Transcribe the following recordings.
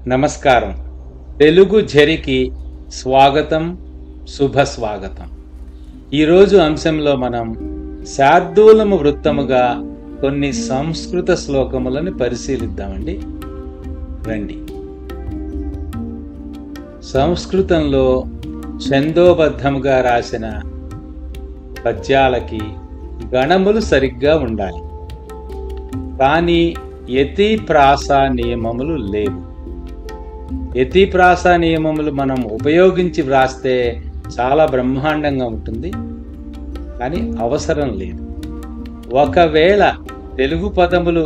నమస్కారం. తెలుగు ఝరికి స్వాగతం, శుభస్వాగతం. ఈరోజు అంశంలో మనం శార్దూలము వృత్తముగా కొన్ని సంస్కృత శ్లోకములను పరిశీలిద్దామండి. రండి. సంస్కృతంలో ఛందోబద్ధముగా రాసిన పద్యాలకి గణములు సరిగ్గా ఉండాలి, కానీ యతి ప్రాస నియమములు లేవు. యతి ప్రాస నియమములు మనం ఉపయోగించి వ్రాస్తే చాలా బ్రహ్మాండంగా ఉంటుంది, కానీ అవసరం లేదు. ఒకవేళ తెలుగు పదములు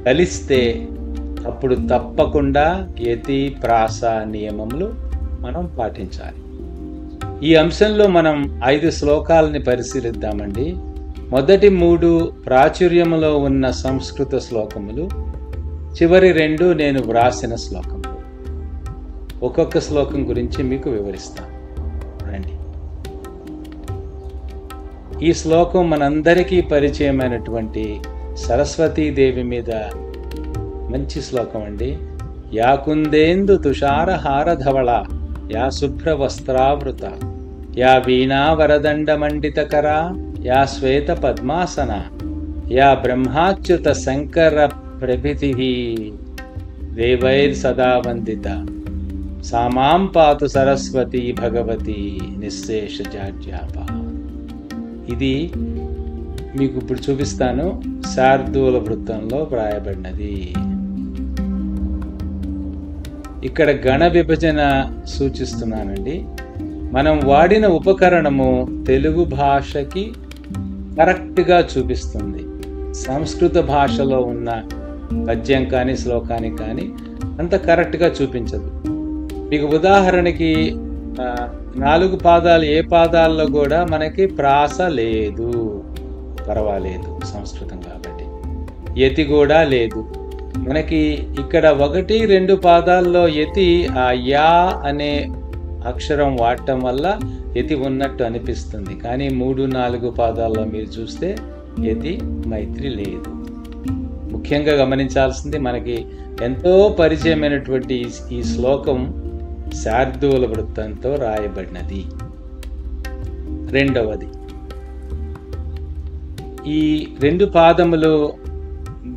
కలిస్తే అప్పుడు తప్పకుండా యతి ప్రాస నియమములు మనం పాటించాలి. ఈ అంశంలో మనం 5 శ్లోకాలని పరిశీలిద్దామండి. మొదటి 3 ప్రాచుర్యములో ఉన్న సంస్కృత శ్లోకములు, చివరి 2 నేను వ్రాసిన శ్లోకములు. ఒక్కొక్క శ్లోకం గురించి మీకు వివరిస్తాను. రండి. ఈ శ్లోకం మనందరికీ పరిచయమైనటువంటి సరస్వతీదేవి మీద మంచి శ్లోకం అండి. యా కుందేందు తుషారహారధవళ, యా శుభ్ర వస్త్రావృత, యా వీణా వరదండమండితకర, యా శ్వేత పద్మాసన, యా బ్రహ్మాచ్యుత శంకర ప్రభృతిః దేవైర్ సదా వందిత, సామాం పాతు సరస్వతి భగవతి నిశ్శేష జాడ్యాప. ఇది మీకు ఇప్పుడు చూపిస్తాను. శార్దూల వృత్తంలో వ్రాయబడినది. ఇక్కడ గణ విభజన సూచిస్తున్నానండి. మనం వాడిన ఉపకరణము తెలుగు భాషకి కరెక్ట్గా చూపిస్తుంది. సంస్కృత భాషలో ఉన్న పద్యం కానీ శ్లోకాన్ని కానీ అంత కరెక్ట్గా చూపించదు. మీకు ఉదాహరణకి 4 పాదాలు ఏ పాదాల్లో కూడా మనకి ప్రాస లేదు, పర్వాలేదు, సంస్కృతం కాబట్టి. యతి కూడా లేదు మనకి. ఇక్కడ 1, 2 పాదాల్లో యతి, ఆ యా అనే అక్షరం వాడటం వల్ల యతి ఉన్నట్టు అనిపిస్తుంది, కానీ 3, 4 పాదాల్లో మీరు చూస్తే యతి మైత్రి లేదు. ముఖ్యంగా గమనించాల్సింది, మనకి ఎంతో పరిచయమైనటువంటి ఈ శ్లోకం శార్దూల వృత్తంతో రాయబడినది. రెండవది, ఈ 2 పాదములు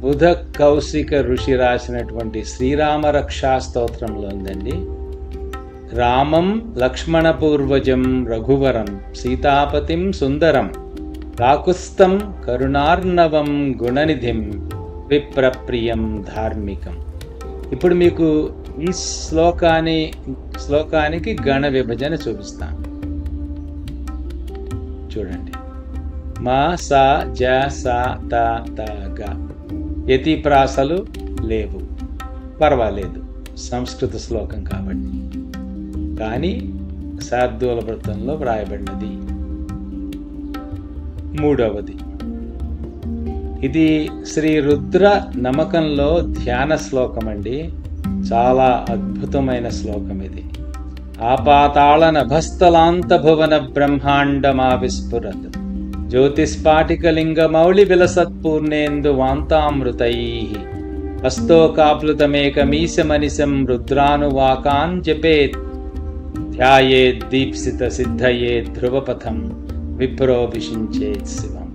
బుధ కౌశిక ఋషి రాసినటువంటి శ్రీరామ రక్షా స్తోత్రంలో ఉందండి. రామం లక్ష్మణపూర్వజం రఘువరం సీతాపతిం సుందరం కాకుస్థం కరుణార్ణవం గుణనిధిం విప్రప్రియం ధార్మికం. ఇప్పుడు మీకు ఈ శ్లోకానికి గణ విభజన చూపిస్తాను. చూడండి. మా సా జ సా త త గ. యతి ప్రాసలు లేవు, పర్వాలేదు, సంస్కృత శ్లోకం కాబట్టి. కానీ శార్దూల వృత్తంలో వ్రాయబడినది. మూడవది, ఇది శ్రీ రుద్ర నమకంలో ధ్యాన శ్లోకం అండి. చాలా అద్భుతమైన శ్లోకం ఇది. ఆపాతాళ నభస్థలాంత భువన బ్రహ్మాండమా విస్ఫురత్ జ్యోతిస్పాటికలింగ మౌళి విలసత్పూర్ణేందు వాంతామృతైః హస్తోకాప్లుతమేకమీశమనిశం రుద్రానువాకాన్ జపేత్ ధ్యాయేద్ దీప్సిత సిద్ధయే ధ్రువపథం విప్రో విషించేత్ శివం.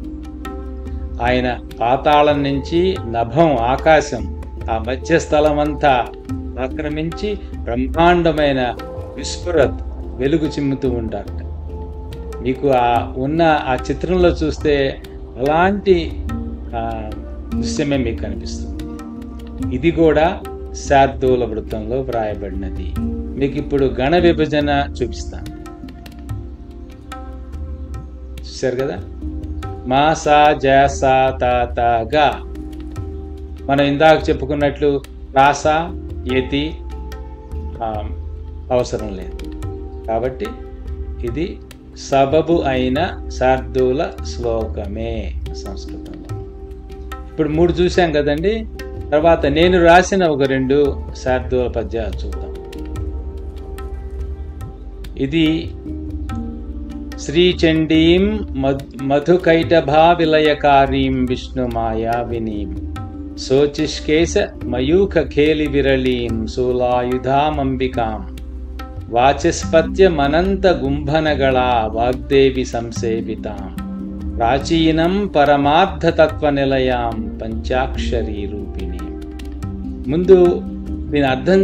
ఆయన పాతాళం నుంచి నభం, ఆకాశం, ఆ మధ్యస్థలం అంతా ఆక్రమించి బ్రహ్మాండమైన విస్ఫురత్ వెలుగు చిమ్ముతూ ఉంటారట. మీకు ఆ చిత్రంలో చూస్తే అలాంటి దృశ్యమే మీకు కనిపిస్తుంది. ఇది కూడా శార్దూల వృత్తంలో వ్రాయబడినది. మీకు ఇప్పుడు గణ విభజన చూపిస్తాను. చూశారు కదా. మా సా జ సా త త గ. మనం ఇందాక చెప్పుకున్నట్లు ప్రాస, యతి అవసరం లేదు, కాబట్టి ఇది సబబు అయిన శార్దూల శ్లోకమే సంస్కృతంలో. ఇప్పుడు 3 చూసాం కదండి. తర్వాత నేను రాసిన ఒక 2 శార్దూల పద్యాలు చూద్దాం. ఇది శ్రీచండీం మధుకైటభా విలయకారీం విష్ణు మాయావినీం శోచిష్కేశ మయూఖ ఖేలి విరళీం శూలాయుధామంబికాం వాచస్పత్యమనంత గుంభనగళా వాగ్దేవి సంసేవితాం ప్రాచీనం పరమార్థతత్వ నిలయాం పంచాక్షరీ రూపిణి. ముందు దీని అర్థం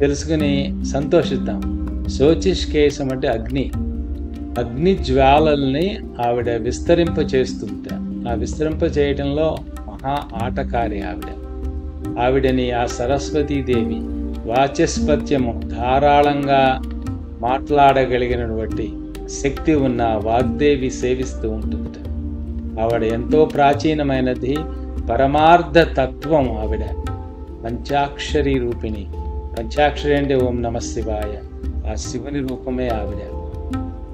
తెలుసుకుని సంతోషిద్దాం. శోచిష్కేశం అంటే అగ్ని జ్వాలల్ని ఆవిడ విస్తరింప చేస్తుంట. ఆ విస్తరింప చేయడంలో మహా ఆటకారి ఆవిడని ఆ సరస్వతీదేవి వాచస్పత్యము ధారాళంగా మాట్లాడగలిగినటువంటి శక్తి ఉన్న వాగ్దేవి సేవిస్తూ ఉంటుంది. ఆవిడ ఎంతో ప్రాచీనమైనది, పరమార్థ తత్వం ఆవిడ. పంచాక్షరీ రూపిణి. పంచాక్షరి అంటే ఓం నమ శివాయ, ఆ శివుని రూపమే ఆవిడ.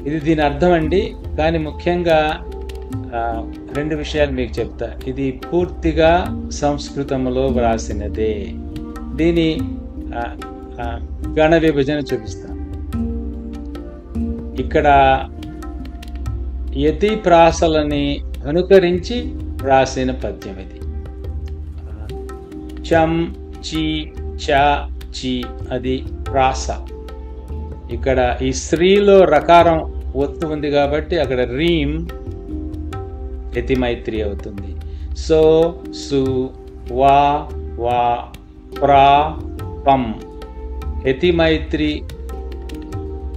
ఇది దీని అర్థం అండి. కానీ ముఖ్యంగా రెండు విషయాలు మీకు చెప్తా. ఇది పూర్తిగా సంస్కృతంలో వ్రాసినదే. దీని గణ విభజన చూపిస్తాను. ఇక్కడ యతి ప్రాసలని అనుకరించి రాసిన పద్యం ఇది. చం చి చ చి అది ప్రాస. ఇక్కడ ఈ స్త్రీలో రకారం ఒత్తు ఉంది కాబట్టి అక్కడ రీం యతి మైత్రి అవుతుంది. సో సు వా వా ప్రా పం యతి మైత్రి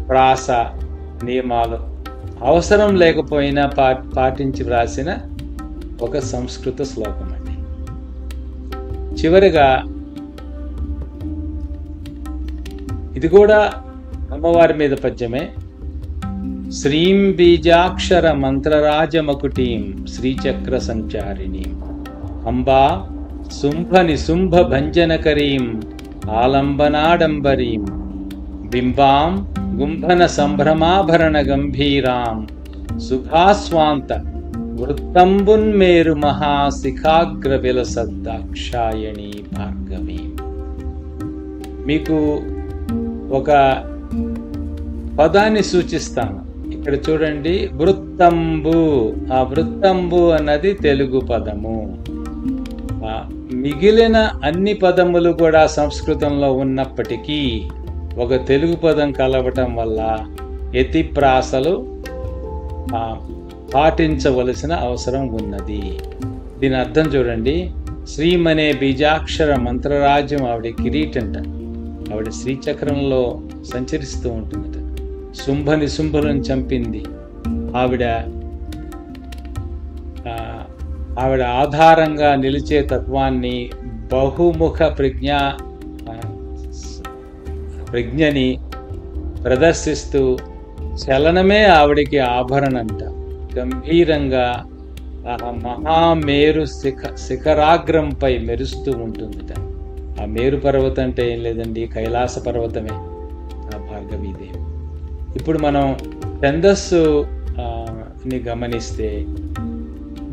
ప్రాస నియమాలు అవసరం లేకపోయినా పాటించి వ్రాసిన ఒక సంస్కృత శ్లోకం అండి. చివరిగా ఇది కూడా అమ్మవారి మీద పద్యమే. శ్రీం బీజాక్షర మంత్రరాజమకుటీం శ్రీచక్ర సంచారిణీం అంబా శుంభ భంజనకరీం ఆలంబనాడంబరీం బింబాం గుంభన సంభ్రమాభరణ గంభీరాం సుభాస్వాంత వృత్తంబున్మేరు మహాశిఖాగ్ర విలసద్దాక్షాయణీ భార్గవీ. మీకు ఒక పదాన్ని సూచిస్తాను. ఇక్కడ చూడండి, వృత్తంబు. ఆ వృత్తంబు అన్నది తెలుగు పదము. మిగిలిన అన్ని పదములు కూడా సంస్కృతంలో ఉన్నప్పటికీ ఒక తెలుగు పదం కలవటం వల్ల యతి ప్రాసలు పాటించవలసిన అవసరం ఉన్నది. దీని అర్థం చూడండి. శ్రీమనే బీజాక్షర మంత్రరాజ్యం ఆవిడ కిరీటంట. ఆవిడ శ్రీచక్రంలో సంచరిస్తూ ఉంటుందట. శుంభులను చంపింది ఆవిడ ఆధారంగా నిలిచే తత్వాన్ని, బహుముఖ ప్రజ్ఞని ప్రదర్శిస్తూ చలనమే ఆవిడికి ఆభరణంట. గంభీరంగా మహామేరు శిఖరాగ్రంపై మెరుస్తూ ఉంటుందిట. ఆ మేరు పర్వతం అంటే ఏం లేదండి, కైలాస పర్వతమే ఆ భార్గవీదేవి. ఇప్పుడు మనం ఛందస్సు ని గమనిస్తే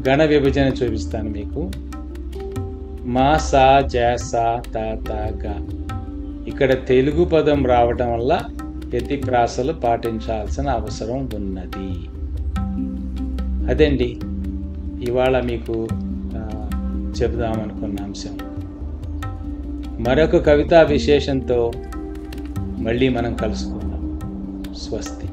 గణ విభజన చూపిస్తాను మీకు. మా సా జ సా తా తా గా. ఇక్కడ తెలుగు పదం రావటం వల్ల యతి ప్రాసలు పాటించాల్సిన అవసరం ఉన్నది. అదండి ఇవాళ మీకు చెబుదామనుకున్న అంశం. మరొక కవితా విశేషంతో మళ్ళీ మనం కలుసుకుందాం. స్వస్తి.